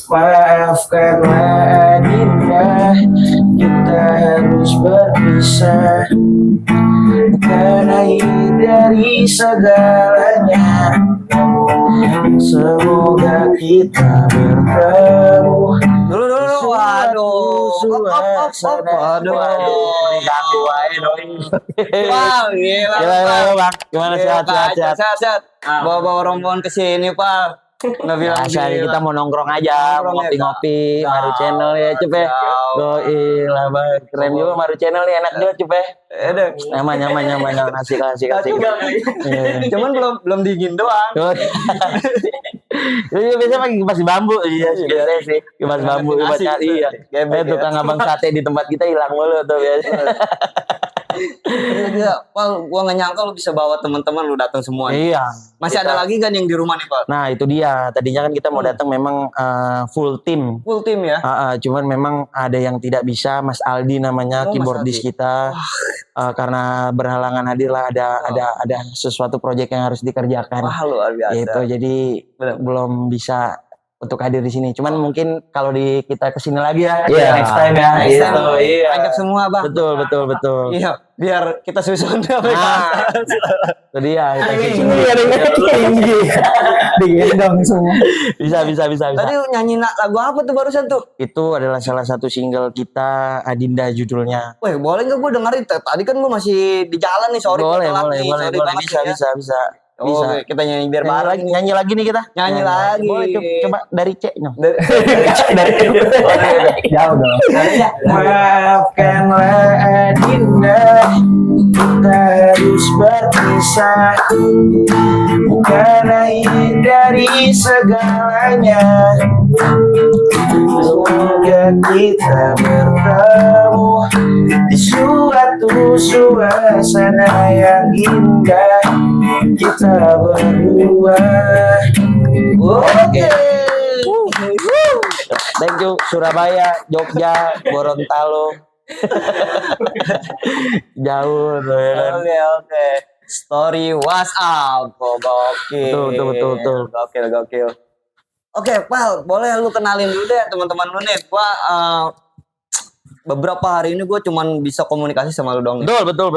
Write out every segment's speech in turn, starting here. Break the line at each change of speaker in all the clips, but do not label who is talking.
Maafkanlah Dinda, kita harus berpisah. Bukan akhir dari segalanya. Semoga kita bertemu.
Dulu, waduh. Waduh. Wow, gila.
Bang. Gimana sehat.
Sehat. Bawa rombongan ke sini, Pak. Nggak bilang
Biasa kita mau nongkrong aja,
Nongkrong ya,
ngopi-ngopi,
Kak.
Maru Channel ya, Cup ya. Gila banget, keren juga Maru Channel nih, enak juga Cup ya. Nyaman, asik.
Cuman belum dingin doang.
Iya biasanya pakai kipas bambu, iya sih, kipas bambu, kipas cari ya. Kayak tukang abang sate di tempat kita hilang mulu tuh biasa.
Pal, gua nggak nyangka lu bisa bawa teman-teman lu datang semua.
Iya.
Masih ada lagi kan yang di rumah nih, Pak?
Nah itu dia. Tadinya kan kita mau datang memang full tim.
Full tim ya?
Cuman memang ada yang tidak bisa. Mas Aldi namanya, keyboardis kita. Karena berhalangan hadir lah. Ada sesuatu proyek yang harus dikerjakan.
Wah luar biasa.
Gitu. Jadi belum bisa untuk hadir di sini. Cuman mungkin kalau kita kesini lagi ya, next time ya.
Iya. Ajak semua, Bang.
Betul.
Iya, biar kita susun
Itu dia.
Tinggi. Digendong semua.
Bisa.
Tadi nyanyi lagu apa tuh barusan tuh?
Itu adalah salah satu single kita, Adinda judulnya.
Weh, boleh nggak gue dengerin? Tadi kan gue masih di jalan nih, sorry.
Boleh. Bisa.
Oke, kita nyanyi biar bareng.
Nyanyi lagi nih kita.
Nyanyi lagi.
Boleh coba dari C.
Jauh dong.
Maafkanlah Adinda, kita harus berpisah. Bukan akhir dari segalanya. Semoga kita bertemu di suatu suasana yang indah. Kita berdua. Oke. Thank you Surabaya, Jogja, Gorontalo. Jauh tuh ya kan.
Oke. Story WhatsApp.
Betul.
Gokil. Oke, Pal, boleh lu kenalin dulu deh teman-teman lu nih. Gua beberapa hari ini gue cuman bisa komunikasi sama lu dong.
Betul.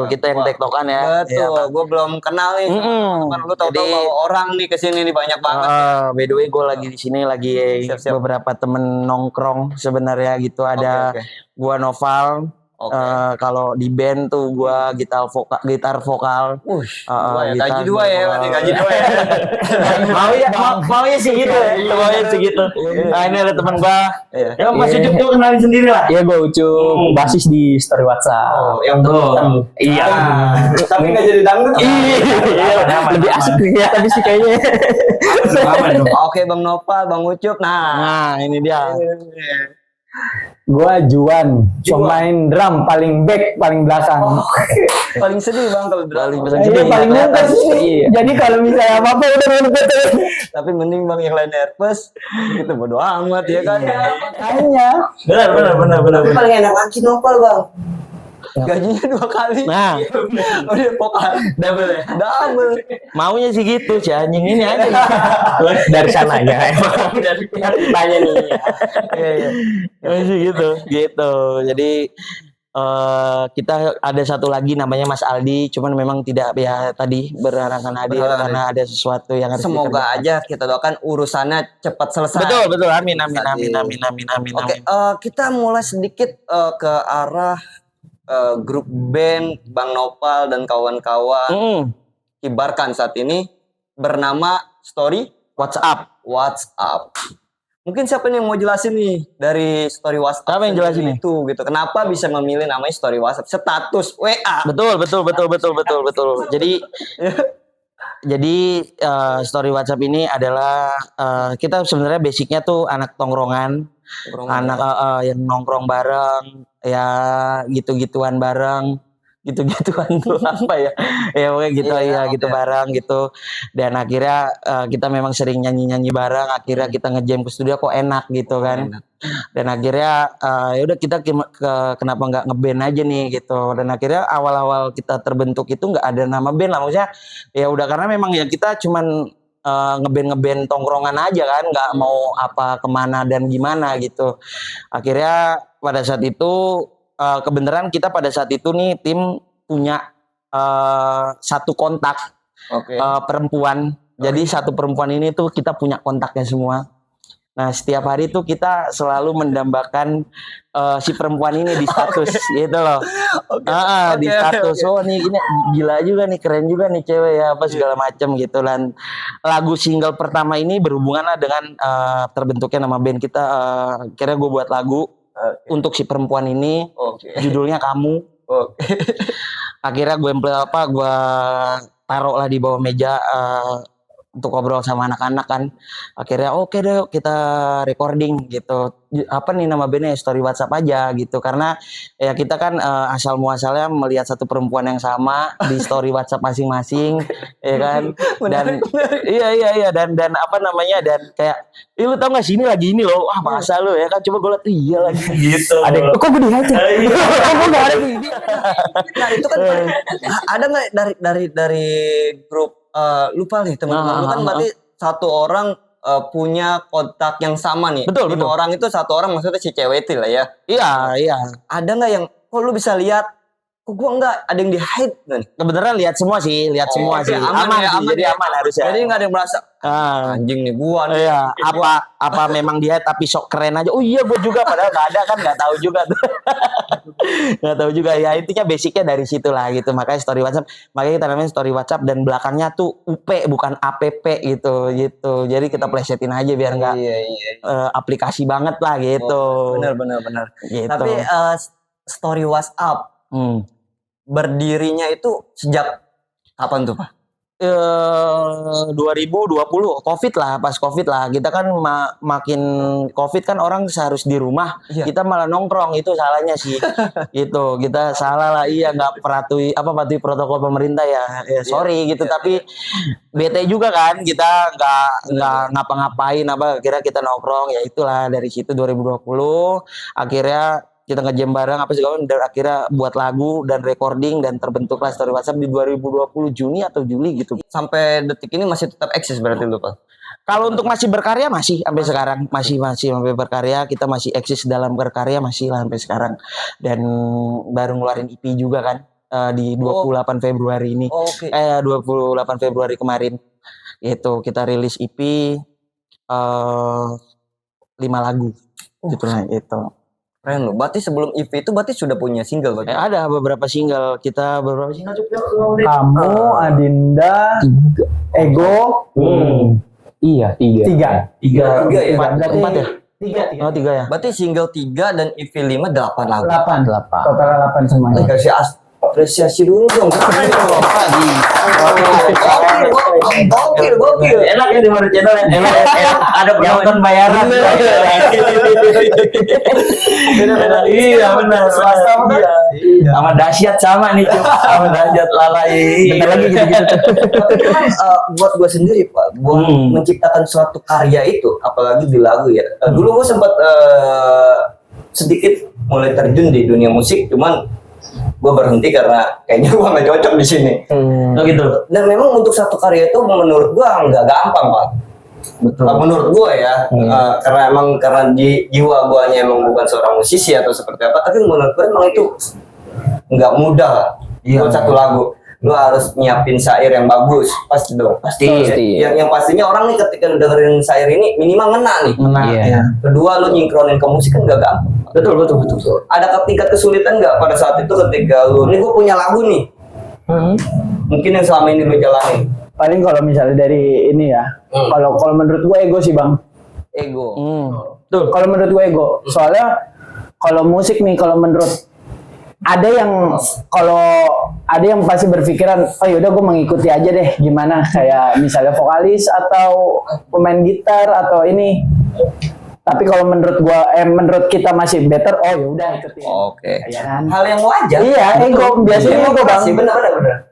Kita yang tektokan ya.
Betul. Gue belum kenal nih. Teman lu tahu bawa orang nih kesini nih banyak banget.
By the way, gue lagi di sini
Siap.
beberapa temen nongkrong sebenarnya gitu. Ada gua Noval. Kalau di band tuh gua gitar vokal.
Gaji dua ya.
Mau ya sih gitu. Nah ini ada teman gua. Ya Mas Ucup tuh kenalin sendiri lah.
Iya, gue Ucup, basis di story WhatsApp.
Yang tuh.
Iya.
Tapi nggak jadi dangdut.
Iya, lebih asik nih ya, tapi sih kayaknya.
Oke, Bang Nopal, Bang Ucup.
Nah, ini dia.
Gua Juan, pemain drum paling belakang.
Paling sedih Bang kalau
Paling
Paling nervous sih. Jadi kalau misalnya apa-apa udah ngumpet.
Tapi mending Bang yang lain nervous, itu bodo amat ya kan.
Makanya.
Benar.
Tapi paling enak lagi Nopal Bang. Gajinya 2 kali.
Nah,
dia vokal double.
maunya sih gitu, si anjing ini aja.
Dari sananya emang.
Dari tanya nih. Iya. Sih gitu. Jadi kita ada satu lagi namanya Mas Aldi, cuman memang tidak ya tadi berhalangan hadir karena ada sesuatu yang harus
semoga aja kita doakan urusannya cepat selesai.
Betul. Amin.
Oke, kita mulai sedikit ke arah grup band Bang Nopal dan kawan-kawan kibarkan saat ini bernama Story WhatsApp. Mungkin siapa nih yang mau jelasin nih dari Story WhatsApp?
Siapa yang jelasin
itu gitu. Kenapa bisa memilih namanya Story WhatsApp? Status WA.
Betul. Jadi Story WhatsApp ini adalah kita sebenarnya basicnya tuh anak tongkrongan. Anak yang nongkrong bareng ya gitu-gituan bareng tuh apa ya pokoknya gitu gitu bareng gitu dan akhirnya kita memang sering nyanyi bareng, akhirnya kita ngejam ke studio kok enak gitu kan. Dan akhirnya ya udah kita kenapa nggak ngeband aja nih gitu. Dan akhirnya awal-awal kita terbentuk itu nggak ada nama band lah, maksudnya ya udah karena memang ya kita cuman ngeband tongkrongan aja kan, nggak mau apa kemana dan gimana gitu. Akhirnya pada saat itu kebenaran kita pada saat itu nih tim punya satu kontak perempuan. Jadi satu perempuan ini tuh kita punya kontaknya semua. Nah setiap hari tuh kita selalu mendambakan si perempuan ini di status gitu loh. Di status. Oh nih ini gila juga nih, keren juga nih cewek ya apa segala macam gitu. Dan lagu single pertama ini berhubungan dengan terbentuknya nama band kita. Akhirnya gue buat lagu untuk si perempuan ini. Judulnya Kamu. Akhirnya gue taruh lah di bawah meja untuk ngobrol sama anak-anak kan. Akhirnya oke deh kita recording gitu. Apa nih nama bandnya, Story WhatsApp aja gitu. Karena ya kita kan asal muasalnya melihat satu perempuan yang sama di story WhatsApp masing-masing, ya kan. Dan iya dan apa namanya, dan kayak lu tau gak sih ini lagi ini loh, wah masa lu ya kan, coba gue liat iya lagi gitu. Ada kok gue aja. Kok gak ada gini.
Nah itu kan ada nggak dari grup lupa nih teman-teman lu kan berarti satu orang punya kontak yang sama nih.
Betul.
Orang itu satu orang maksudnya si cewek itu lah ya.
Iya.
Ada nggak yang kok lu bisa lihat kok gua enggak ada yang di hide kan?
Kebenaran lihat semua sih. Aman sih. Aman harusnya.
Jadi nggak ada yang merasa anjing nih gua nih.
Iya, apa memang dia tapi sok keren aja. Oh iya gua juga, padahal nggak ada kan, nggak tahu juga tuh. Nggak tahu juga ya, intinya basicnya dari situ lah gitu. Makanya story WhatsApp, makanya kita namanya story WhatsApp dan belakangnya tuh UP bukan APP gitu. Jadi kita plesetin aja biar nggak aplikasi banget lah gitu.
Benar.
Gitu.
Tapi story WhatsApp berdirinya itu sejak kapan tuh Pak?
2020 COVID lah, pas COVID lah kita kan makin COVID kan orang seharus di rumah, kita malah nongkrong, itu salahnya sih. Gitu kita salah lah, nggak patuhi protokol pemerintah ya sorry gitu. Tapi bete juga kan, kita nggak ngapa-ngapain kira kita nongkrong, ya itulah dari situ 2020 akhirnya kita nge-jam bareng apa segala, dan akhirnya buat lagu dan recording dan terbentuklah Story WhatsApp di 2020 Juni atau Juli gitu.
Sampai detik ini masih tetap eksis berarti lu Pak?
Kalau untuk masih berkarya masih sampai sekarang, masih sampai berkarya, kita masih eksis dalam berkarya masih lah sampai sekarang. Dan baru ngeluarin EP juga kan di 28 Februari ini. 28 Februari kemarin. Itu kita rilis EP 5 lagu. Gitu lah itu.
Keren loh. Berarti sebelum EP itu berarti sudah punya single berarti?
Ada beberapa single. Kita beberapa single
Kamu, Adinda, Ego.
Iya,
3 ya?
4 ya?
3.
Oh 3 ya?
Berarti single 3 dan EP 5 8 lagu.
8. Total 8 semuanya.
Kasih apresiasi dulu dong. Gokil.
Enak ya di mana channel ya? Enak. Ada penonton bayaran. Iya benar. Swasta sama dahsyat sama nih Cuk. Sama dahsyat lalai. Bentar lagi gitu-gitu.
Buat gue sendiri Pak, buat menciptakan suatu karya itu, apalagi di lagu ya. Dulu gue sempat sedikit mulai terjun di dunia musik, cuman gue berhenti karena kayaknya gue nggak cocok di sini.
Oh gitu.
Dan memang untuk satu karya itu menurut gue nggak gampang Pak. Betul. Menurut gue ya, karena di jiwa gue emang bukan seorang musisi atau seperti apa, tapi menurut gue emang itu nggak mudah. Buat satu lagu, lu harus nyiapin syair yang bagus, pasti dong. Pasti. Yang pastinya orang nih ketika lu dengerin syair ini minimal ngena nih.
Iya.
Kedua, lu nyingkronin ke musik kan nggak gampang. Betul. Ada tingkat kesulitan nggak pada saat itu ketika lu, nih gue punya lagu nih, mungkin yang selama ini lu jalanin?
Paling kalau misalnya dari ini ya, kalau menurut gue ego sih Bang.
Ego.
Tuh. Kalau menurut gue ego, soalnya kalau musik nih, kalau menurut ada yang pasti berpikiran, oh yaudah gue mengikuti aja deh, gimana kayak misalnya vokalis atau pemain gitar atau ini. Tapi kalau menurut kita masih better, oh yaudah ikutin.
Ya kan? Hal yang wajar.
Iya, ego biasanya ego Bang.
Benar.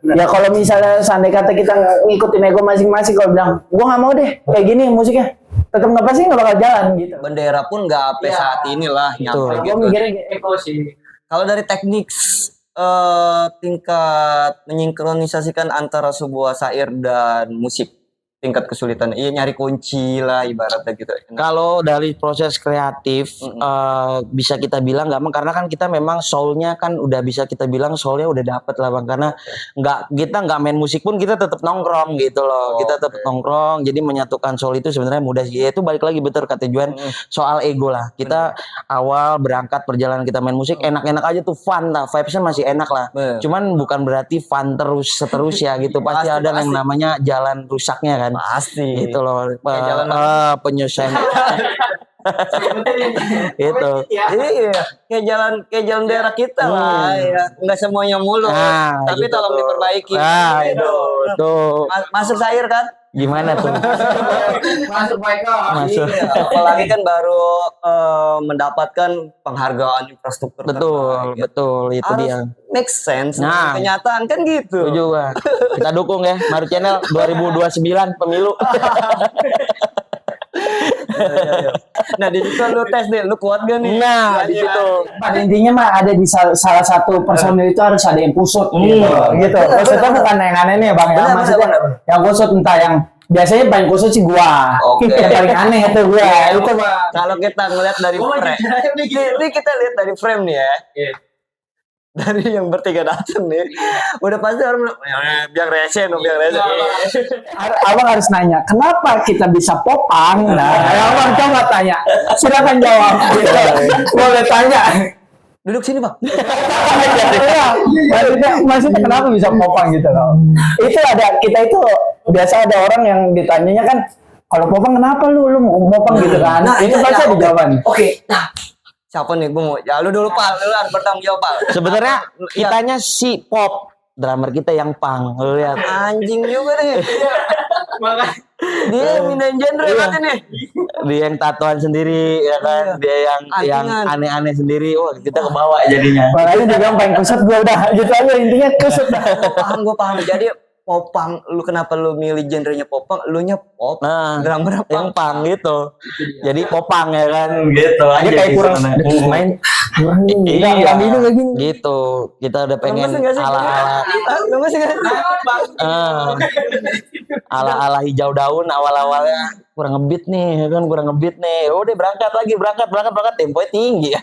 Ya kalau misalnya seandainya kata kita ngikutin ego masing-masing, kalau bilang gue nggak mau deh kayak gini musiknya, tetap nggak pasti nggak bakal jalan gitu.
Bendera pun nggak sampai saat inilah nyampe gitu.
Gue mikirnya ego sih.
Kalau dari teknik tingkat menyinkronisasikan antara sebuah syair dan musik, tingkat kesulitan? Iya, nyari kunci lah ibaratnya gitu.
Kalau dari proses kreatif bisa kita bilang gampang karena kan kita memang soulnya kan udah bisa kita bilang soulnya udah dapet lah Bang, karena kita nggak main musik pun kita tetap nongkrong gitu loh. Kita tetap nongkrong, jadi menyatukan soul itu sebenarnya mudah sih. Itu balik lagi betul kata Juan soal ego lah. Kita awal berangkat perjalanan kita main musik enak-enak aja tuh, fun lah, vibesnya masih enak lah. Cuman bukan berarti fun seterus ya gitu. Pasti ada yang namanya jalan rusaknya kan.
Pasti.
Itu loh. Penyelesaian. Itu.
Iya, kayak jalan daerah kita lah ya. Enggak semuanya mulus. Tapi
gitu
tolong diperbaiki.
Itu.
Masuk sayur kan?
Gimana tuh?
Masuk Michael.
Masuk.
Iya, apalagi kan baru mendapatkan penghargaan infrastruktur.
Betul, itu
harus
dia.
Make sense.
Nah,
kenyataan kan gitu.
Setuju Bang. Kita dukung ya Maru Channel 2029 pemilu.
Nah di situ lu tes deh, lu kuat gak nih?
Nah di situ.
Pada intinya mah ada di salah satu personil itu harus ada yang kusut gitu. Kusutnya bukan yang aneh nih Bang ya, maksudnya yang kusut entah yang biasanya paling kusut sih gua. Yang paling aneh itu gua. Itu Bang.
Kalau kita ngeliat dari frame, ini kita lihat dari frame nih ya. Dari yang bertiga datang nih, udah pasti orang biar rese.
Abang harus nanya, kenapa kita bisa popang? Nah, abang coba tanya, silakan jawab. Boleh tanya.
Duduk sini Bang.
Maksudnya kenapa bisa popang gitu loh? Itu kita itu biasa ada orang yang ditanyanya kan, kalau popang kenapa lu mau popang gitu kan? Nah, itu pasti ada jawaban.
Oke, nah siapa nih? Gue mau lu dulu Pal, lu harus bertanggung jawab Pal.
Sebenarnya kitanya si pop, drummer kita yang punk. Lu lihat.
Anjing juga nih. Dia mindahin genre banget nih.
Dia yang tatoan sendiri ya kan, dia yang aneh-aneh sendiri. Wah, kita kebawa jadinya.
Makanya dia bilang paling kusut gua udah gitu aja, intinya kusut dah.
Gue paham. Jadi popang, lu kenapa lu milih genrenya popang? Lu nya pop, drummer
yang punk gitu. Jadi popang ya kan, gitu aja
kayak kurang main. Iya, ini kayak gini.
Gitu. Kita udah pengen ala-ala hijau daun awal-awalnya kurang ngebit nih, kan kurang ngebit nih. Udah berangkat temponya tinggi.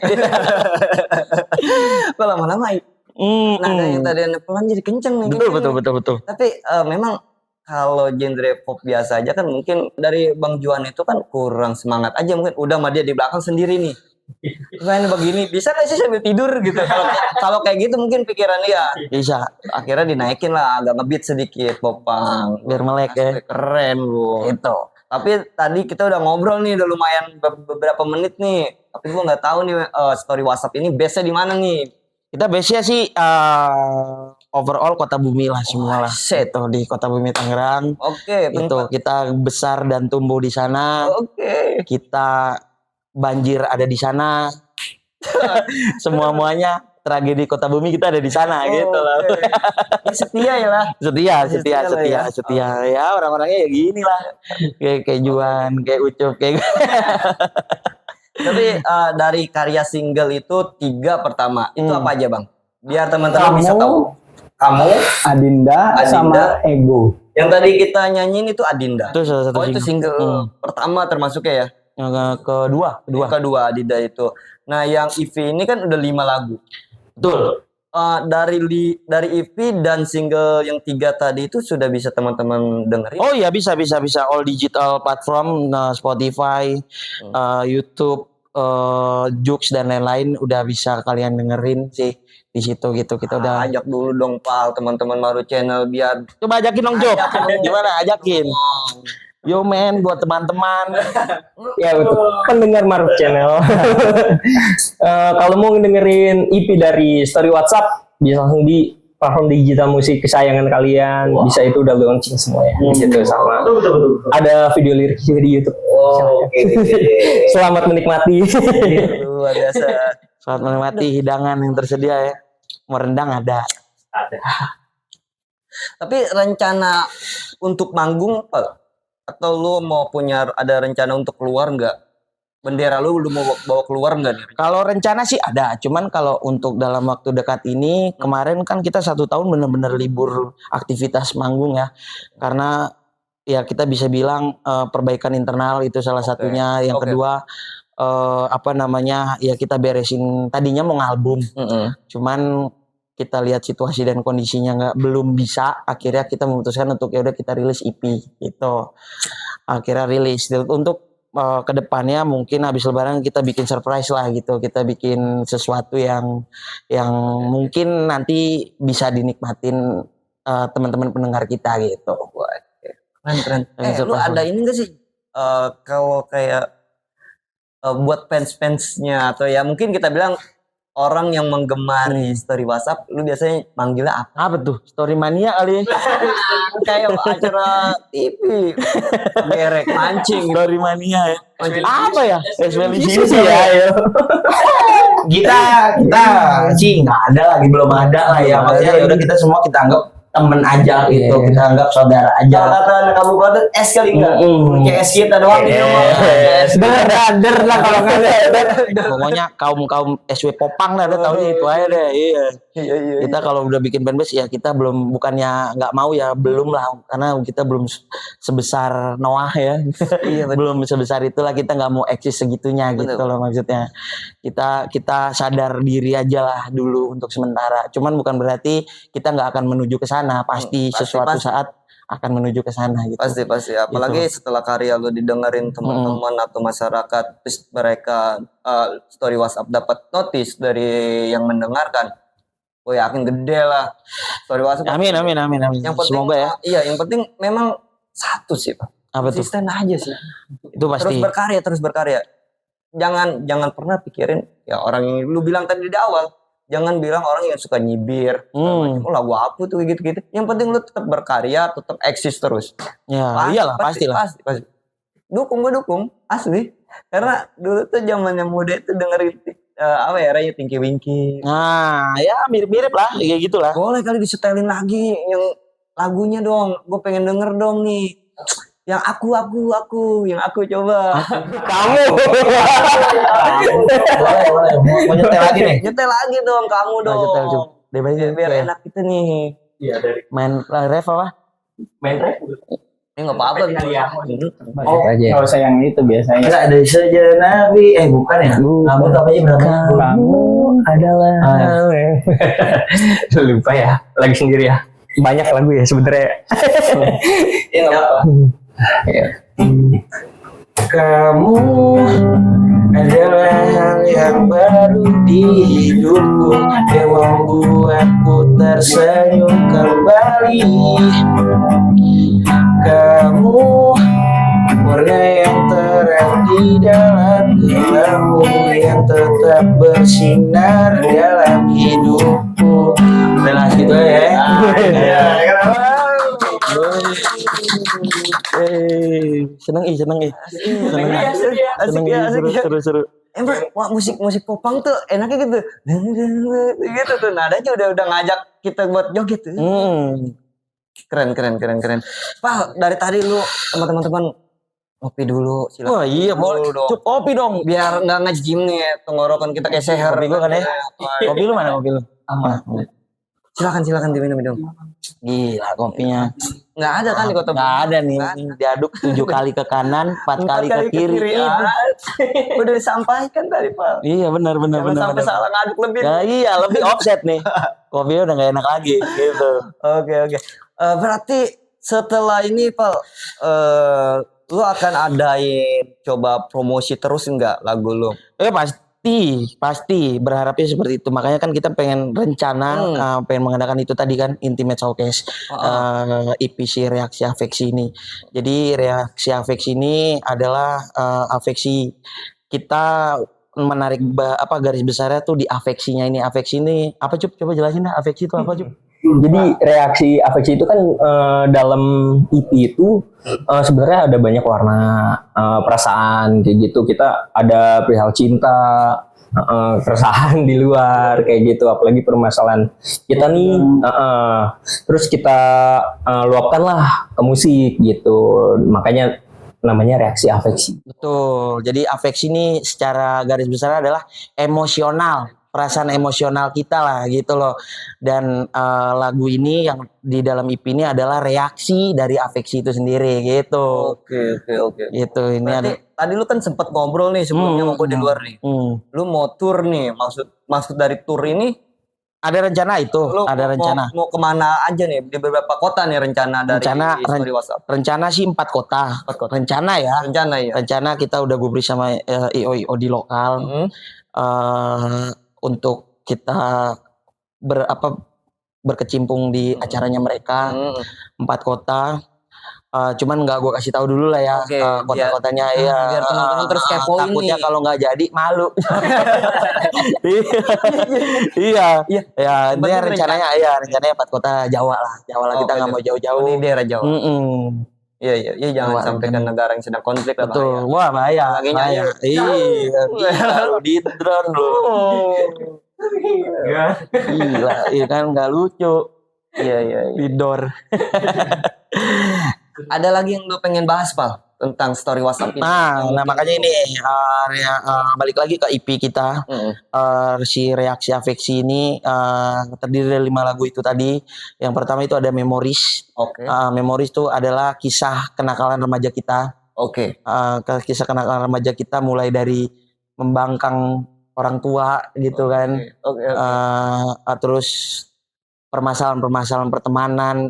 Kok lama-lama nah yang tadi pelan jadi kenceng nih.
Betul.
Tapi memang kalau genre pop biasa aja kan mungkin dari Bang Juan itu kan kurang semangat aja, mungkin udah sama dia di belakang sendiri nih. Kayak begini bisa gak sih sambil tidur gitu? Kalau kayak gitu mungkin pikiran dia
bisa.
Akhirnya dinaikin lah agak ngebeat sedikit popang
biar melek ya.
Keren lu. Itu. Tapi tadi kita udah ngobrol nih, udah lumayan beberapa menit nih. Tapi gua nggak tahu nih story WhatsApp ini base-nya di mana nih?
Kita base-nya sih overall Kota Bumi lah semua lah. Itu di Kota Bumi Tangerang.
Oke.
Itu kita besar dan tumbuh di sana.
Oke.
Kita banjir ada di sana. Semuanya tragedi Kota Bumi kita ada di sana gitu loh.
Setia ya lah.
Setia. Ya orang-orangnya ya gini lah. Kayak Juan, kayak Ucup, kayak
Tapi dari karya single itu 3 pertama itu apa aja Bang? Biar teman-teman bisa tahu. Kamu,
Adinda, sama Ego.
Yang tadi kita nyanyiin itu Adinda.
Itu salah satu
itu single pertama termasuknya ya?
Yang kedua
Adinda itu. Nah yang EP ini kan udah 5 lagu.
Betul.
Dari EP dan single yang 3 tadi itu sudah bisa teman-teman dengerin?
Oh iya bisa all digital platform, Spotify, YouTube, Joox dan lain-lain udah bisa kalian dengerin sih di situ gitu. Kita udah
ajak dulu dong Pal teman-teman Maru Channel biar
coba ajakin dong Jok. Gimana ajakin? Yo men buat teman-teman.
Ya betul. Pendengar Maru Channel. Kalau mau dengerin EP dari Story WhatsApp bisa langsung di platform digital musik kesayangan kalian. Bisa itu udah launching semuanya. Gitu sama. Betul. Ada video lirik juga di YouTube. Selamat menikmati.
Luar biasa.
Selamat menikmati hidangan yang tersedia ya. Merendang ada.
Tapi rencana untuk manggung apa? Atau lu mau ada rencana untuk keluar nggak? Bendera lu mau bawa keluar nggak nih?
Kalau rencana sih ada, cuman kalau untuk dalam waktu dekat ini, kemarin kan kita 1 tahun benar-benar libur aktivitas manggung ya, karena ya kita bisa bilang perbaikan internal itu salah satunya. Yang kedua ya kita beresin, tadinya mau ngalbum, cuman kita lihat situasi dan kondisinya belum bisa, akhirnya kita memutuskan untuk ya udah kita rilis EP gitu. Akhirnya rilis untuk kedepannya mungkin habis lebaran kita bikin surprise lah gitu, kita bikin sesuatu yang mungkin nanti bisa dinikmatin teman-teman pendengar kita gitu.
Keren. Lu ada ini gak sih kalau kayak buat fans-fansnya atau ya mungkin kita bilang orang yang menggemari story WhatsApp, lu biasanya manggilnya apa?
Apa tuh? Story mania kali ya?
Kayak acara TV. Gerek mancing.
Story mania ya. Apa ya?
Sih ya.
Kita sih nggak ada lagi, belum ada lah ya. Maksudnya ya udah kita semua kita anggap temen aja gitu, kita anggap saudara aja.
Kata kamu buat es kali enggak? Kayak es kita doang di rumah.
Brother lah kalau nggak ada.
Pokoknya kaum SW Popang lah, tahu itu aja deh. Iya. Kita kalau udah bikin fanbase ya kita bukannya nggak mau ya, belum lah, karena kita belum sebesar Noah ya. Iya, belum sebesar itulah, kita nggak mau eksis segitunya gitu loh maksudnya. Kita sadar diri aja lah dulu untuk sementara. Cuman bukan berarti kita nggak akan menuju ke sana, pasti suatu saat akan menuju ke sana gitu.
Pasti. Apalagi gitu. Setelah karya lu didengerin teman-teman atau masyarakat, terus mereka story WhatsApp dapat notice dari yang mendengarkan. Gue yakin gede lah story WhatsApp.
Amin.
Yang penting,
semoga ya.
Iya, yang penting memang satu sih, Pak. Konsisten aja sih.
Itu pasti.
Terus berkarya. Jangan pernah pikirin ya orang yang lu bilang tadi di awal. Jangan bilang orang yang suka nyibir, lagu apa tuh gitu-gitu. Yang penting lu tetap berkarya, tetap eksis terus.
Ya, iyalah pastilah.
Pasti. Gue dukung, asli. Karena dulu tuh zamannya muda itu dengerin Raya Tinky Winky.
Nah, ya mirip-mirip lah, kayak gitulah.
Boleh kali disetelin lagi yang lagunya dong. Gue pengen denger dong nih. Yang aku coba.
Kamu.
Boleh. Mau nyetel lagi nih.
Nyetel lagi dong, kamu dong. Biar enak kita nih.
Iya, dari
Main ref apa?
main rap.
Ini nggak apa-apa
ya.
Aja. Kalau saya yang itu biasanya.
Enggak ada saja Nabi. Bukan ya? Kamu tuh apa aja berapa?
Kamu adalah.
Lupa ya. Lagi sendiri ya. Banyak lagu ya sebenarnya.
Ya nggak apa. Kamu adalah hal yang baru di hidupku yang membuatku tersenyum kembali. Kamu warna yang terang di dalam gelapmu yang tetap bersinar dalam hidupku. Udah gitu ya. Seneng seru.
Wah, musik popang tuh enaknya gitu. Gitu tuh nadanya udah ngajak kita buat joget tuh. Keren. Pak, dari tadi lu sama teman-teman ngopi dulu, silakan.
Oh iya, boleh dong. Kopi dong.
Biar enggak nge-gym nih tenggorokan kita kayak seher.
Kopi gua kan ya. Kopi lu mana kopi lu?
Silakan diminum.
Gila kopinya.
Enggak ada kan di kota.
Enggak ada nih. Diaduk 7 kali ke kanan, 4 kali ke kiri.
Udah disampaikan tadi, Pak.
Iya, benar.
Sampai salah ngaduk lebih.
Ya, iya, lebih offset nih. Kopinya udah enggak enak lagi gitu.
Oke. Berarti setelah ini, Pak, lu akan adain coba promosi terus enggak lagu lu?
Pasti berharapnya seperti itu. Makanya kan kita pengen rencana pengen mengadakan itu tadi kan, Intimate Showcase EP si Reaksi Afeksi ini. Jadi Reaksi Afeksi ini adalah afeksi kita menarik garis besarnya tuh di afeksinya ini. Afeksi ini apa, Cup? Coba jelasin dah afeksi itu apa, Cup?
Jadi reaksi afeksi itu kan dalam EP itu sebenarnya ada banyak warna perasaan kayak gitu. Kita ada perihal cinta, keresahan di luar kayak gitu, apalagi permasalahan kita nih. Terus kita luapkan lah ke musik gitu. Makanya namanya reaksi afeksi.
Betul. Jadi afeksi ini secara garis besar adalah emosional perasaan emosional kita lah gitu loh. Dan lagu ini yang di dalam EP ini adalah reaksi dari afeksi itu sendiri gitu.
Oke.
Gitu ini
berarti tadi lu kan sempet ngobrol nih sebelumnya sama gue di luar nih. Lu mau tour nih, maksud dari tour ini
ada rencana itu,
lu
ada rencana.
Mau kemana aja nih? Di beberapa kota nih rencana dari story WhatsApp.
Rencana sih 4 kota. Rencana ya. Rencana kita udah gubris sama IO di lokal. Untuk kita berkecimpung di acaranya mereka. 4 kota. Cuman nggak gue kasih tahu dulu lah ya kota-kotanya ya.
Biar teman-teman terus kepoin
takutnya
nih.
kalau nggak jadi malu. Iya. Ini rencananya 4 kota Jawa lah kita nggak mau jauh-jauh.
Di daerah Jawa. Iya, jangan sampai ke negara yang sedang konflik lah.
Betul. Wah bahaya. Iya. Lu di drone lu. Gila, iya kan nggak lucu.
Iya.
Bidor.
Ada lagi yang lu pengen bahas, Pal, tentang story WhatsApp ini?
Nah makanya ini balik lagi ke EP kita. Si reaksi afeksi ini terdiri dari 5 lagu itu tadi. Yang pertama itu ada Memories. Memories itu adalah kisah kenakalan remaja kita. Kisah kenakalan remaja kita mulai dari membangkang orang tua gitu kan. Terus permasalahan pertemanan,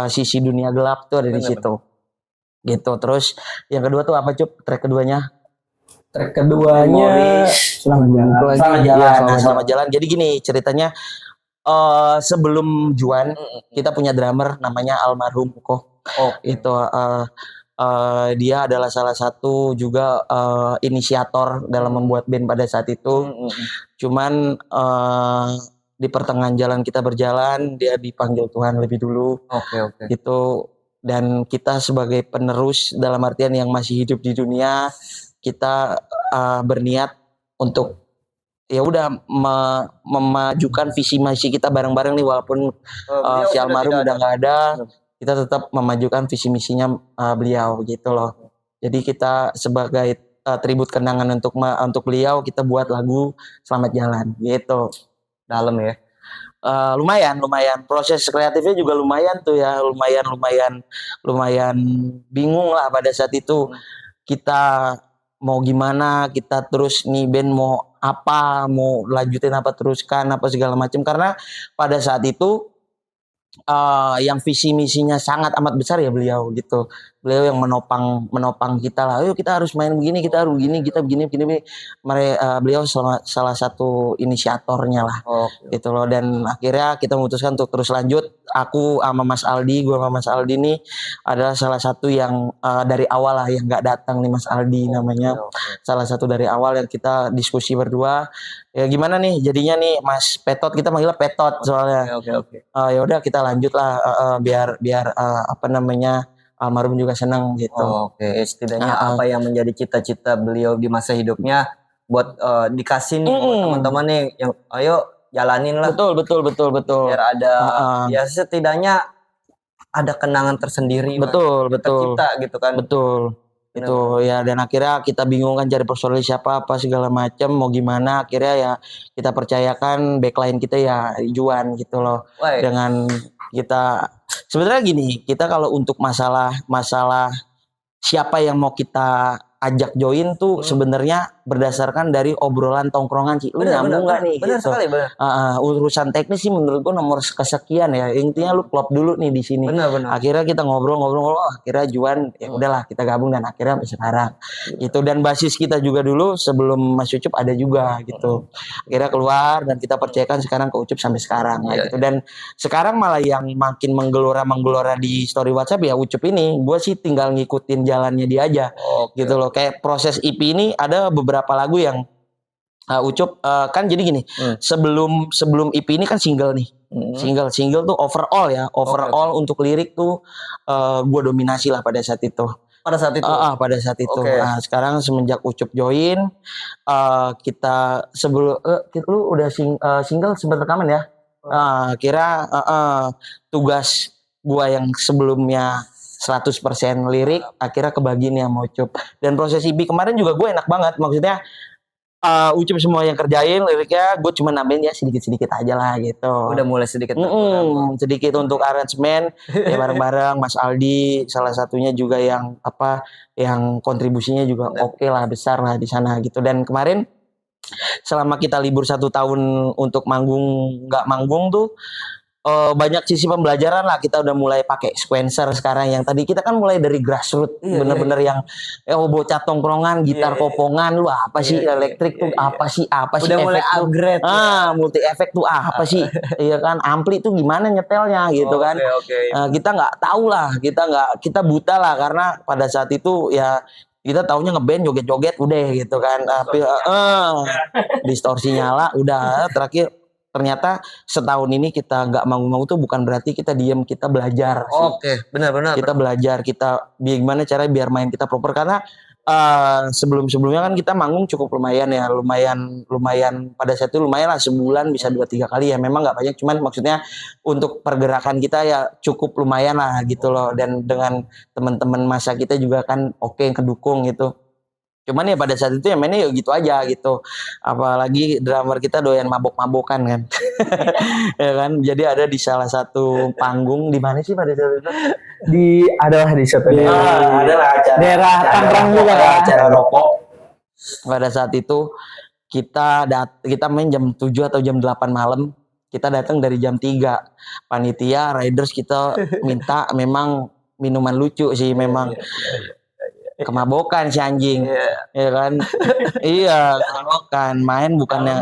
sisi dunia gelap tuh ada di situ. Gitu. Terus yang kedua tuh apa Cup? Track keduanya? Selamat jalan. Jadi gini ceritanya, sebelum Juan kita punya drummer namanya almarhum Uko. Itu dia adalah salah satu juga inisiator dalam membuat band pada saat itu. Cuman di pertengahan jalan kita berjalan, dia dipanggil Tuhan lebih dulu. Gitu. Dan kita sebagai penerus dalam artian yang masih hidup di dunia, kita berniat untuk ya udah memajukan visi misi kita bareng-bareng nih, walaupun si almarhum udah nggak ada, kita tetap memajukan visi misinya beliau gitu loh. Jadi kita sebagai tribut kenangan untuk beliau, kita buat lagu Selamat Jalan gitu.
Dalam ya.
Lumayan proses kreatifnya juga lumayan tuh ya, lumayan bingung lah pada saat itu. Kita mau gimana, kita terus nih band mau apa, mau lanjutin apa, teruskan apa segala macam, karena pada saat itu yang visi misinya sangat amat besar ya beliau gitu. Beliau yang menopang kita lah. Ayo kita harus main begini, kita harus begini, kita begini. Beliau salah satu inisiatornya lah. Gitu loh. Dan akhirnya kita memutuskan untuk terus lanjut. Aku sama Mas Aldi, gue sama Mas Aldi nih adalah salah satu yang dari awal lah yang nggak datang nih, Mas Aldi namanya. Salah satu dari awal yang kita diskusi berdua. Ya gimana nih jadinya nih Mas Petot, kita manggilnya Petot soalnya. Ya udah kita lanjut lah biar almarhum juga senang gitu.
Setidaknya apa yang menjadi cita-cita beliau di masa hidupnya buat dikasih nih buat teman-teman nih yang ayo jalanin lah.
Betul.
Biar ada ya setidaknya ada kenangan tersendiri.
Betul.
Tercipta gitu kan.
Betul. Itu ya, dan akhirnya kita bingung kan cari personil siapa apa segala macam, mau gimana, akhirnya ya kita percayakan backline kita ya Juan gitu loh. Dengan kita sebenarnya gini, kita kalau untuk masalah siapa yang mau kita ajak join tuh sebenarnya berdasarkan dari obrolan tongkrongan sih. Lu nyambung nggak nih?
Benar
gitu.
sekali, benar.
Urusan teknis sih menurut gua nomor kesekian ya. Intinya lu klop dulu nih di sini.
Benar.
Akhirnya kita ngobrol, akhirnya Juan ya udahlah kita gabung dan akhirnya sampai sekarang. Gitu, dan basis kita juga dulu sebelum Mas Ucup ada juga gitu. Akhirnya keluar dan kita percayakan sekarang ke Ucup sampai sekarang gitu. Dan sekarang malah yang makin menggelora di story WhatsApp ya Ucup ini. Gua sih tinggal ngikutin jalannya dia aja. Gitu loh. Kayak proses EP ini ada beberapa lagu yang Ucup kan jadi gini, sebelum EP ini kan single nih. Single tuh overall ya, untuk lirik tuh gue dominasi lah pada saat itu. Pada saat itu. Nah, sekarang semenjak Ucup join, kita lu udah single sempat rekaman ya. Kira tugas gue yang sebelumnya 100% lirik akhirnya kebagi nih sama Ucup. Dan proses EP kemarin juga gue enak banget, maksudnya Ucup semua yang kerjain liriknya, gue cuma nambahin ya sedikit-sedikit aja lah gitu.
Udah mulai sedikit
sedikit untuk aransemen ya bareng-bareng Mas Aldi salah satunya juga yang yang kontribusinya juga oke lah, besar lah di sana gitu. Dan kemarin selama kita libur 1 tahun untuk nggak manggung tuh banyak sisi pembelajaran lah. Kita udah mulai pakai sequencer sekarang, yang tadi kita kan mulai dari grassroots, bener-bener yang bocah tongkrongan gitar kopongan, lu apa sih elektrik tuh apa sih
udah mulai upgrade
multi efek tuh apa sih iya kan, ampli tuh gimana nyetelnya gitu kan. Kita nggak tahu lah, kita buta lah, karena pada saat itu ya kita taunya ngeband joget-joget udah gitu kan, tapi distorsi nyala udah. Terakhir ternyata setahun ini kita nggak mau tuh bukan berarti kita diem, kita belajar.
Benar-benar
kita belajar, kita gimana cara biar main kita proper, karena sebelumnya kan kita manggung cukup lumayan pada saat itu lumayan lah, sebulan bisa 2-3 kali ya, memang nggak banyak, cuman maksudnya untuk pergerakan kita ya cukup lumayan lah gitu loh. Dan dengan teman-teman masa kita juga kan yang kedukung gitu. Cuman ya pada saat itu ya mainnya ya gitu aja gitu. Apalagi drummer kita doyan mabok-mabokan kan. Ya kan. Jadi ada di salah satu panggung, di mana sih pada saat itu?
Adalah di suatu
adalah acara
daerah Tangerang juga kan,
acara rokok. Pada saat itu kita main jam 7 atau jam 8 malam. Kita datang dari jam 3. Panitia riders kita minta memang minuman lucu sih memang. Kemabokan si anjing, ya kan? Iya, kemabokan. Main bukannya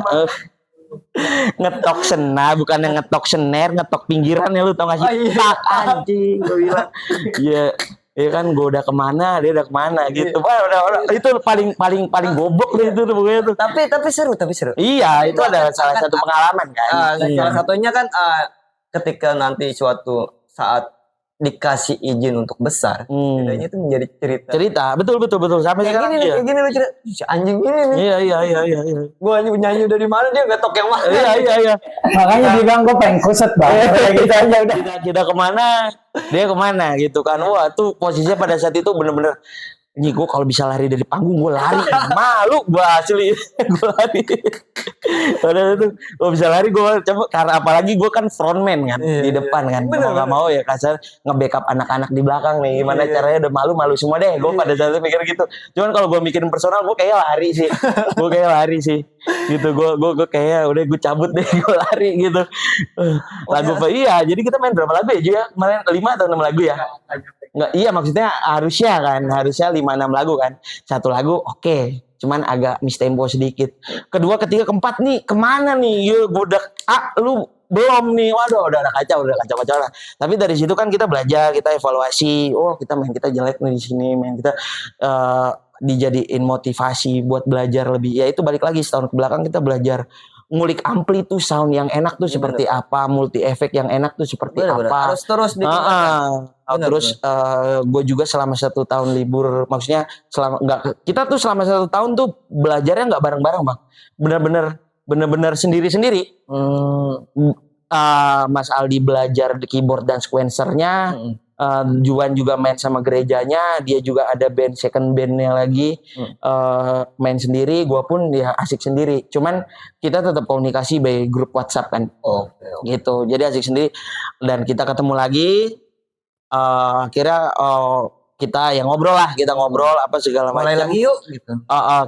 ngetok senar, bukannya ngetok snare, ngetok pinggiran ya, lu tau gak sih? Tak anjing, gue bilang. Iya, ya kan, gue udah kemana, dia udah kemana gitu. Udah, itu paling goblok deh itu pokoknya tuh.
Tapi seru.
Iya, itu ada salah satu pengalaman kan.
Salah satunya kan ketika nanti suatu saat dikasih izin untuk besar, bedanya itu menjadi cerita. Betul sampai sekarang kayak gini lu cerita si anjing ini nih. Iya. Gua nyanyi dari mana, dia ngetok yang mana.
Iya.
Makanya dia bilang gue pengen kuset banget kayak gitu aja udah.
Kita kemana, dia kemana gitu kan. Wah tuh posisinya pada saat itu bener-bener, ini gue kalau bisa lari dari panggung gue lari, malu gue asli, gue lari. Padahal itu gue bisa lari, gue coba, karena apalagi gue kan frontman kan, di depan kan, mau nggak mau ya kasar nge-backup anak-anak di belakang nih, gimana caranya, udah malu semua deh, gue pada saat itu mikir gitu. Cuman kalau gue mikirin personal, gue kayak lari sih, gitu, gue kayak udah gue cabut deh, gue lari gitu. Iya, jadi kita main berapa lagu ya juga kemarin, 5 atau 6 lagu ya? Enggak, iya maksudnya harusnya 5-6 lagu kan. 1 lagu oke. Cuman agak mistempo sedikit. Kedua, ketiga, keempat nih kemana nih? Gue udah lu belum nih. Waduh, udah kacau lah. Tapi dari situ kan kita belajar, kita evaluasi. Oh, kita jelek nih di sini, kita dijadiin motivasi buat belajar lebih. Ya itu balik lagi setahun ke belakang kita belajar ngulik ampli tuh, sound yang enak tuh seperti apa, multi efek yang enak tuh seperti apa.
Harus terus ditingkatkan.
Terus gue juga selama 1 tahun libur, maksudnya kita tuh selama 1 tahun tuh belajarnya nggak bareng-bareng bang, bener-bener sendiri-sendiri. Mas Aldi belajar di keyboard dan sequencernya. Juan juga main sama gerejanya, dia juga ada band second bandnya lagi, main sendiri, gua pun dia asik sendiri. Cuman kita tetap komunikasi by grup WhatsApp kan, gitu. Jadi asik sendiri, dan kita ketemu lagi, akhirnya kita ngobrol apa segala macam.
Mulai lagi yuk gitu.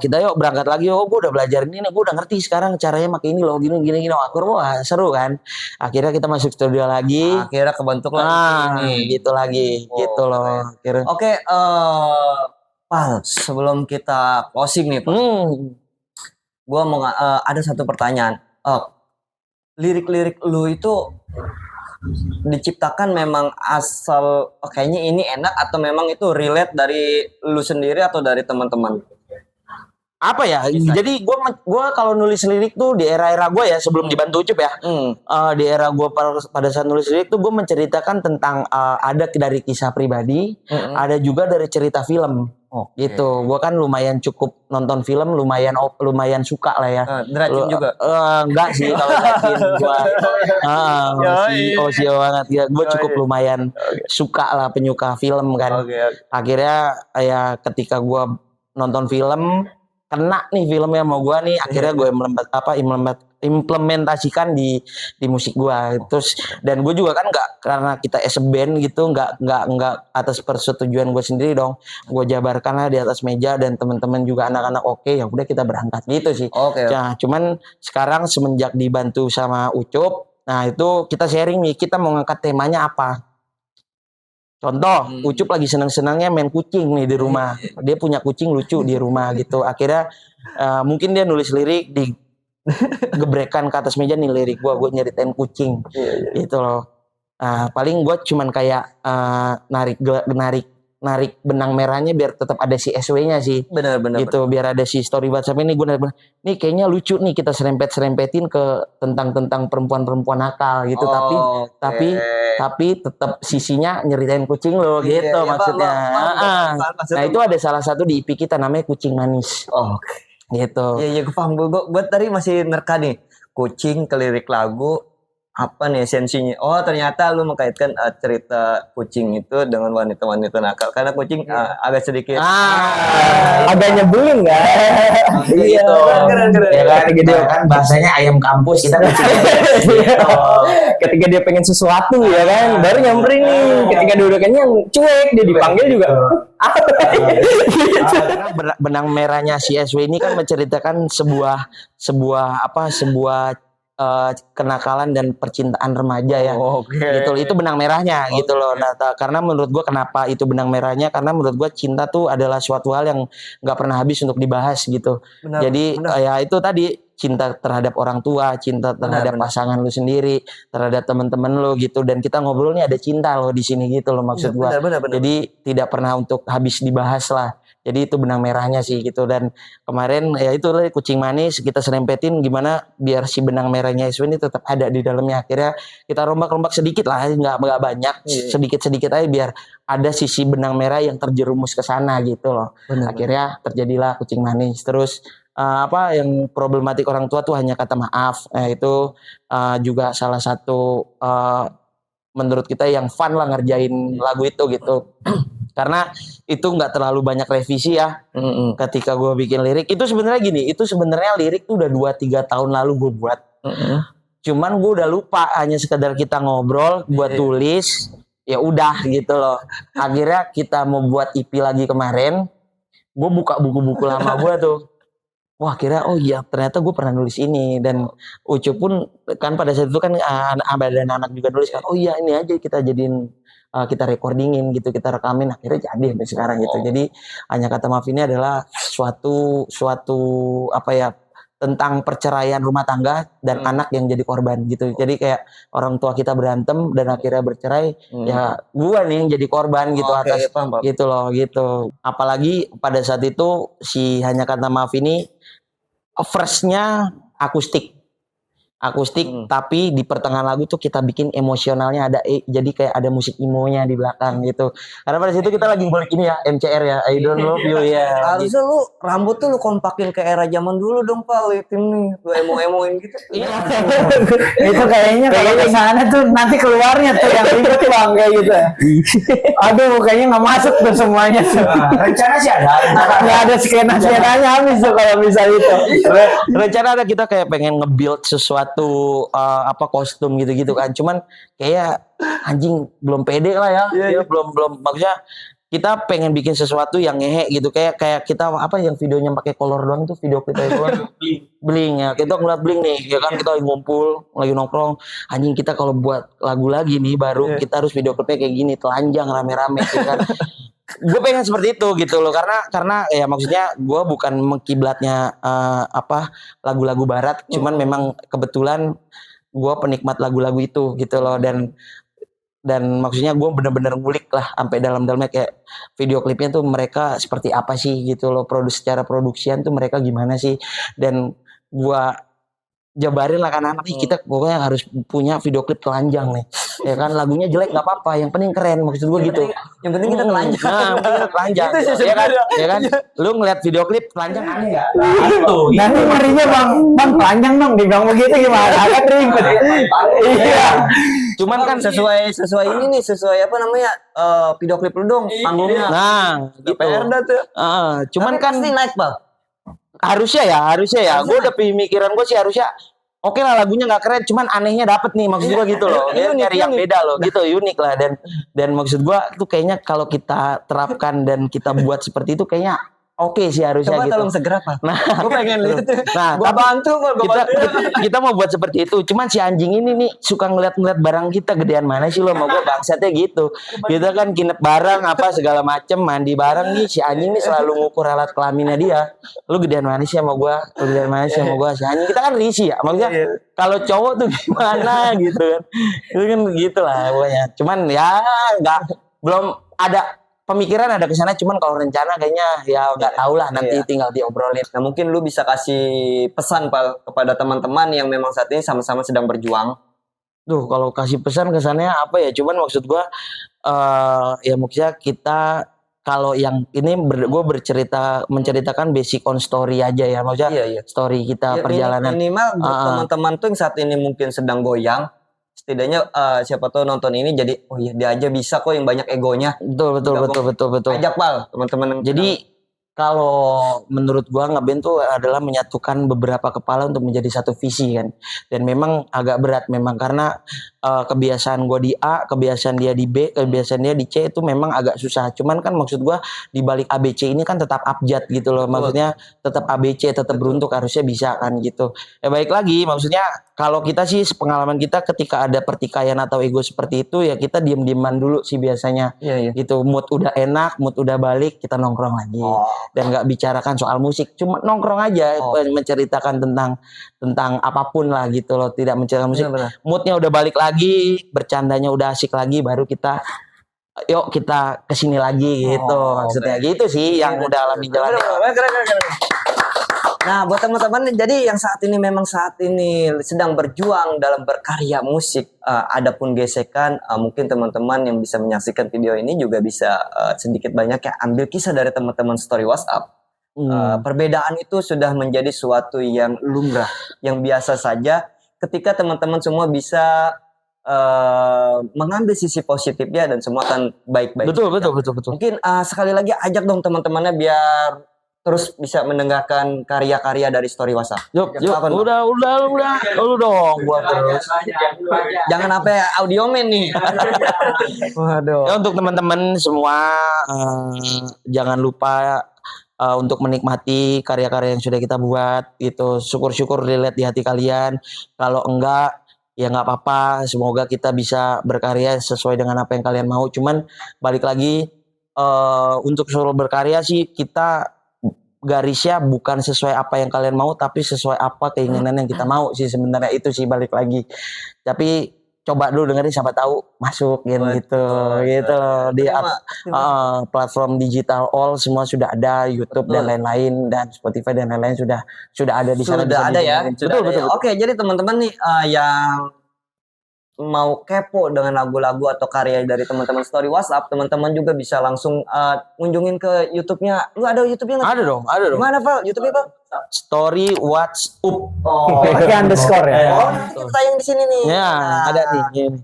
Kita yuk berangkat lagi. Gue udah belajar ini, gue udah ngerti sekarang caranya pakai ini loh, gini. Wah seru kan. Akhirnya kita masuk studio lagi.
Akhirnya kebentuk lagi.
Gitu lagi, gitu loh.
Oke, Pal, sebelum kita closing nih, Pak. Gue mau ada satu pertanyaan. Lirik-lirik lu itu diciptakan memang asal kayaknya ini enak, atau memang itu relate dari lu sendiri atau dari teman-teman?
Apa ya? Jadi gue kalau nulis lirik tuh di era-era gue ya, sebelum dibantu Ucup ya. Di era gue pada saat nulis lirik tuh gue menceritakan tentang ada dari kisah pribadi, ada juga dari cerita film. Gitu. Gue kan lumayan cukup nonton film, lumayan suka lah ya.
Dracin juga?
Enggak sih kalau Dracin gue. Sio banget ya. Gue cukup lumayan suka lah, penyuka film kan. Akhirnya ya ketika gue nonton film, kena nih filmnya mau gua nih, akhirnya gue implementasikan di musik gua. Terus dan gue juga kan nggak, karena kita as a band gitu, nggak atas persetujuan gue sendiri dong, gue jabarkan lah di atas meja dan teman-teman juga anak-anak oke, ya udah kita berangkat gitu sih. Nah, cuman sekarang semenjak dibantu sama Ucup, nah itu kita sharing nih, kita mau ngangkat temanya apa. Contoh, Ucup lagi seneng-senengnya main kucing nih di rumah. Dia punya kucing lucu di rumah gitu. Akhirnya mungkin dia nulis lirik, di gebrekan ke atas meja nih lirik gue nyeritain kucing. Gitu loh. Paling gue cuman kayak narik benang merahnya biar tetap ada si SW-nya sih.
Benar.
Gitu, biar ada si story WhatsApp ini. Gue nih kayaknya lucu nih kita serempetin ke tentang perempuan-perempuan nakal gitu. Tapi tetap sisinya nyeritain kucing lo gitu maksudnya. Nah itu ada salah satu di IP kita namanya Kucing Manis. Gitu.
Iya gue paham. Gue tadi masih nerka nih kucing ke lirik lagu. Apa nih esensinya? Oh ternyata lu mengkaitkan cerita kucing itu dengan wanita-wanita nakal. Karena kucing agak sedikit
agak nyebelin kan?
Iya. Keren. Ya kan, dia kan bahasanya ayam kampus, kita kucing. Gitu.
Ketika dia pengen sesuatu ya kan, baru nyamperin nih. Ketika dia udah kenyang, cuek, dia dipanggil juga.
Karena benang merahnya si SW ini kan menceritakan sebuah kenakalan dan percintaan remaja ya. Gitu. Itu benang merahnya gitu loh. Nah, karena menurut gue kenapa itu benang merahnya, karena menurut gue cinta tuh adalah suatu hal yang nggak pernah habis untuk dibahas gitu. Jadi ya itu tadi, cinta terhadap orang tua, cinta terhadap pasangan lu sendiri, terhadap teman-teman lu gitu. Dan kita ngobrol nih ada cinta loh di sini gitu loh maksud gue. Jadi tidak pernah untuk habis dibahas lah. Jadi itu benang merahnya sih gitu. Dan kemarin ya itu Kucing Manis kita serempetin gimana biar si benang merahnya SW ini tetap ada di dalamnya. Akhirnya kita rombak-rombak sedikit lah, nggak banyak, sedikit-sedikit aja biar ada sisi benang merah yang terjerumus ke sana gitu loh. Akhirnya terjadilah Kucing Manis. Terus yang problematik orang tua tuh hanya kata maaf. Itu juga salah satu menurut kita yang fun lah ngerjain lagu itu gitu. Karena itu nggak terlalu banyak revisi ya. Ketika gue bikin lirik itu sebenarnya gini, itu sebenarnya lirik tuh udah 2-3 tahun lalu gue buat. Cuman gue udah lupa, hanya sekedar kita ngobrol, gue tulis, ya udah gitu loh. Akhirnya kita mau buat EP lagi kemarin, gue buka buku-buku lama gue tuh. Wah, akhirnya oh iya ternyata gue pernah nulis ini. Dan Ucup pun kan pada saat itu kan abah dan anak juga nulis kan, oh iya ini aja kita jadiin, kita recordingin gitu, kita rekamin, akhirnya jadi sampai sekarang gitu. Jadi Hanya Kata Maaf ini adalah suatu tentang perceraian rumah tangga dan anak yang jadi korban gitu. Jadi kayak orang tua kita berantem dan akhirnya bercerai, ya gua nih yang jadi korban gitu atas gitu loh gitu. Apalagi pada saat itu si Hanya Kata Maaf ini verse-nya akustik, tapi di pertengahan lagu tuh kita bikin emosionalnya ada jadi kayak ada musik emo-nya di belakang gitu. Karena pada situ kita lagi ngulik ini ya, MCR ya, I Don't Love You ya.
Harusnya lu rambut tuh lu kompakin ke era zaman dulu dong Pak, tim nih, lu emo-emoin gitu.
Iya.
Itu kayaknya kalau ke sana tuh nanti keluarnya tuh yang ribet Bang kayak gitu. Aduh, kayaknya nggak masuk tuh semuanya tuh.
Rencana sih ada.
Nggak ada skenanya habis tuh kalau misal itu.
Rencana ada, kita kayak pengen nge-build sesuatu kostum gitu-gitu kan. Cuman kayak anjing belum pede lah ya. Belum maksudnya kita pengen bikin sesuatu yang ngehe gitu, kayak kita yang videonya pakai kolor doang tuh, video kita itu bling ya. Kita ngeliat bling nih ya kan, kita lagi ngumpul, lagi nongkrong, anjing kita kalau buat lagu lagi nih baru kita harus video klipnya kayak gini, telanjang rame-rame gitu kan. Gue pengen seperti itu gitu loh, karena ya maksudnya gue bukan mengkiblatnya lagu-lagu barat, cuman memang kebetulan gue penikmat lagu-lagu itu gitu loh. Dan maksudnya gue bener-bener ngulik lah sampai dalam-dalamnya, kayak video klipnya tuh mereka seperti apa sih gitu loh, secara produksian tuh mereka gimana sih. Dan gue jabarin lah kan anak nih, kita pokoknya harus punya video klip telanjang nih ya kan. Lagunya jelek nggak apa-apa, yang penting keren, maksud gue gitu.
Yang penting kita telanjang.
Nah, kita telanjang ya kan. Lu ngeliat video klip telanjang aneh nggak?
Nanti marinya bang telanjang dong, dibilang begitu gimana? Agak ribet. Iya.
Cuman kan sesuai ini nih, sesuai video klip lu dong, panggungnya.
Nah, gitu.
PR dah tuh.
Cuman
tapi
kan
pasti naik Bang.
Harusnya ya. Gue udah pemikiran gue sih harusnya oke lah lagunya nggak keren, cuman anehnya dapet nih maksud gue gitu loh. Dia nyari yang beda loh, gitu unik lah dan maksud gue tuh kayaknya kalau kita terapkan dan kita buat seperti itu kayaknya oke sih harusnya.
Coba
gitu.
tolong segera Pak.
Nah,
gue pengen lihat.
Nah,
gue bantu kok.
Kita mau buat seperti itu. Cuman si anjing ini nih suka ngeliat-ngeliat barang kita gedean mana sih lo, mau gue bangsatnya gitu. Kita kan kinep barang apa segala macem, mandi bareng nih si anjing nih selalu ngukur alat kelaminnya dia. Lu gedean mana sih sama gue? Lu gedean mana sih sama gue? Si anjing kita kan risih ya. Maksudnya kalau cowok tuh gimana gitu kan. Itu kan gitu lah pokoknya. Cuman ya belum ada pemikiran ada ke sana, cuman kalau rencana kayaknya ya nggak tahu lah, nanti tinggal diobrolin.
Nah mungkin lu bisa kasih pesan Pak kepada teman-teman yang memang saat ini sama-sama sedang berjuang.
Duh, kalau kasih pesan kesannya apa ya? Cuman maksud gua ya maksudnya kita kalau yang ini gue menceritakan basic on story aja ya, maksudnya story kita perjalanan.
Minimal teman-teman tuh yang saat ini mungkin sedang goyang, setidaknya siapa tahu nonton ini jadi oh iya dia aja bisa kok yang banyak egonya.
Betul.
Ajak Pal teman-teman.
Jadi kalau menurut gua ngeband tuh adalah menyatukan beberapa kepala untuk menjadi satu visi kan. Dan memang agak berat memang karena kebiasaan gua di A, kebiasaan dia di B, kebiasaan dia di C itu memang agak susah. Cuman kan maksud gua di balik ABC ini kan tetap abjad gitu loh. Maksudnya tetap ABC, tetap beruntuk, harusnya bisa kan gitu. Ya baik lagi maksudnya kalau kita sih pengalaman kita ketika ada pertikaian atau ego seperti itu ya kita diem-dieman dulu sih biasanya. Gitu, mood udah enak, mood udah balik, kita nongkrong lagi. Dan nggak bicarakan soal musik, cuma nongkrong aja, menceritakan tentang apapun lah gitu loh, tidak menceritakan musik. Moodnya udah balik lagi, bercandanya udah asik lagi, baru kita yuk kita kesini lagi gitu. Maksudnya gitu sih yang udah alami jalan.
Nah buat teman-teman jadi yang saat ini sedang berjuang dalam berkarya musik, adapun gesekan, mungkin teman-teman yang bisa menyaksikan video ini juga bisa sedikit banyak ya ambil kisah dari teman-teman story WhatsApp. Perbedaan itu sudah menjadi suatu yang lumrah, yang biasa saja ketika teman-teman semua bisa mengambil sisi positifnya dan semua akan baik-baik.
Betul.
Mungkin sekali lagi ajak dong teman-temannya biar terus bisa mendengarkan karya-karya dari story WhatsApp.
Yuk, udah, lu dong buat terus.
Jangan apa ya audio man nih.
Waduh. Ya, untuk teman-teman semua jangan lupa untuk menikmati karya-karya yang sudah kita buat itu. Syukur-syukur relate di hati kalian. Kalau enggak ya nggak apa-apa. Semoga kita bisa berkarya sesuai dengan apa yang kalian mau. Cuman balik lagi untuk suruh berkarya sih kita garisnya bukan sesuai apa yang kalian mau tapi sesuai apa keinginan yang kita mau sih sebenarnya, itu sih balik lagi. Tapi coba dulu dengerin siapa tahu masuk gitu di platform digital all semua sudah ada, YouTube dan lain-lain dan Spotify dan lain-lain sudah ada di sana.
Sudah ada ya.
Betul.
Oke, jadi teman-teman nih yang mau kepo dengan lagu-lagu atau karya dari teman-teman story WhatsApp, teman-teman juga bisa langsung kunjungin ke YouTube-nya. Lu ada YouTube-nya nggak?
Ada dong.
Gimana Pak? YouTube-nya Pak?
Story WhatsApp.
Pakai underscore ya.
Oh, nanti kita tayang di sini nih.
Ya, ada nih.
Gitu.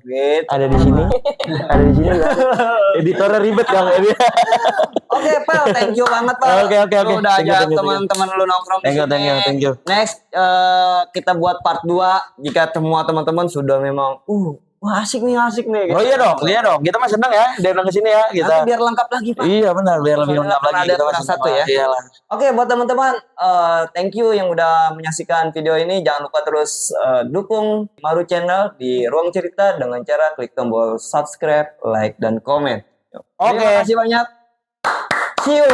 Ada di sini. Ada di sini. Editornya ribet kan ini.
Oke, Pak, thank you banget, Pak.
Oke.
Lu udah ajak teman-teman lu nongkrong di sini.
Thank you.
Next, kita buat part 2 jika semua teman-teman sudah memang wah asik nih.
Oh iya dong. Kita mah senang ya, datang ke sini ya.
Nanti biar lengkap lagi, Pak.
Iya benar, biar lebih lengkap lagi.
Ada kita satu ya.
Iyalah.
Oke, buat teman-teman, thank you yang udah menyaksikan video ini. Jangan lupa terus dukung Maru Channel di Ruang Cerita dengan cara klik tombol subscribe, like, dan komen. Oke. Terima kasih banyak. See you.